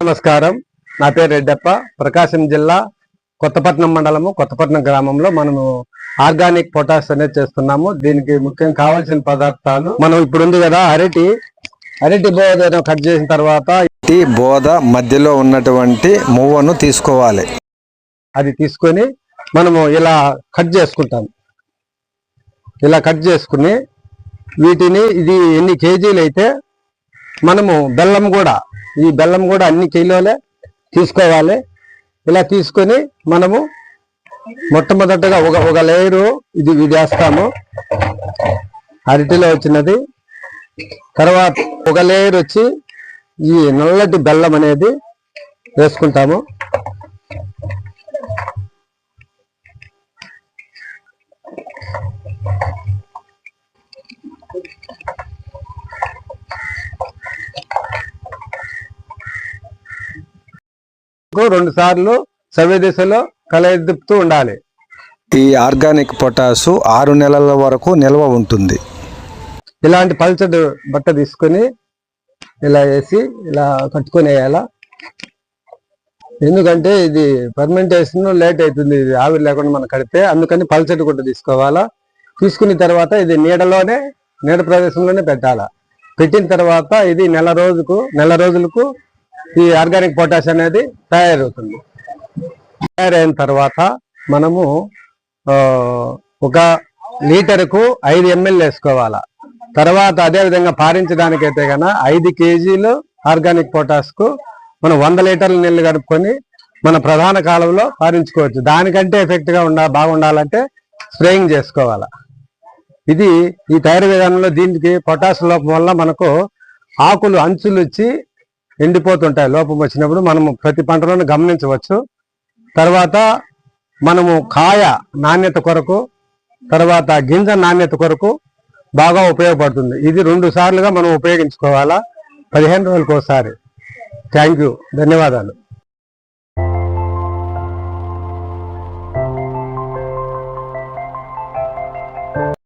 నమస్కారం, నా పేరు రెడ్డప్ప. ప్రకాశం జిల్లా కొత్తపట్నం మండలము కొత్తపట్నం గ్రామంలో మనము ఆర్గానిక్ పొటాష్ అనేది చేస్తున్నాము. దీనికి ముఖ్యంగా కావాల్సిన పదార్థాలు మనం ఇప్పుడు ఉంది కదా, అరటి బోధ కట్ చేసిన తర్వాత బోధ మధ్యలో ఉన్నటువంటి మువ్వను తీసుకోవాలి. అది తీసుకొని మనము ఇలా కట్ చేసుకుంటాం. ఇలా కట్ చేసుకుని వీటిని ఇది ఎన్ని కేజీలు అయితే మనము బెల్లం కూడా అన్ని కిలోలే తీసుకోవాలి. ఇలా తీసుకొని మనము మొట్టమొదటగా ఒక లేయరు ఇది వేస్తాము, అరటిలో వచ్చినది. తర్వాత ఒక లేయర్ వచ్చి ఈ నల్లటి బెల్లం అనేది వేసుకుంటాము. రెండు సార్లు సవ్య దిశలో కలయిద్దుతూ ఉండాలి. ఈ ఆర్గానిక్ పొటాషు 6 నెలల వరకు నిల్వ ఉంటుంది. ఇలాంటి పల్చడి బట్ట తీసుకొని ఇలా వేసి ఇలా కట్టుకొని వేయాలా. ఎందుకంటే ఇది ఫర్మెంటేషన్ లేట్ అవుతుంది, ఇది ఆవిరి లేకుండా మనం కడితే, అందుకని పల్చడి గుడ్డ తీసుకోవాలా. తీసుకున్న తర్వాత ఇది నీడ ప్రదేశంలోనే పెట్టాలా. పెట్టిన తర్వాత ఇది నెల రోజులకు ఈ ఆర్గానిక్ పొటాష్ అనేది తయారవుతుంది. తయారైన తర్వాత మనము 1 లీటర్కు 5 ml వేసుకోవాలా. తర్వాత అదేవిధంగా పారించడానికైతే కన్నా 5 కేజీలు ఆర్గానిక్ పొటాష్కు మనం 100 లీటర్ల నీళ్లు కలుపుకొని మన ప్రధాన కాలంలో పారించుకోవచ్చు. దానికంటే ఎఫెక్ట్గా బాగుండాలంటే స్ప్రేయింగ్ చేసుకోవాలా. ఇది ఈ తయారీ విధానంలో దీనికి పొటాష్ లోపం వల్ల మనకు ఆకులు అంచులు వచ్చి ఎండిపోతుంటాయి. లోపం వచ్చినప్పుడు మనము ప్రతి పంటలోనూ గమనించవచ్చు. తర్వాత మనము కాయ నాణ్యత కొరకు, తర్వాత గింజ నాణ్యత కొరకు బాగా ఉపయోగపడుతుంది. ఇది 2 సార్లుగా మనం ఉపయోగించుకోవాలా, 15 రోజులకు ఒకసారి. థ్యాంక్ యూ, ధన్యవాదాలు.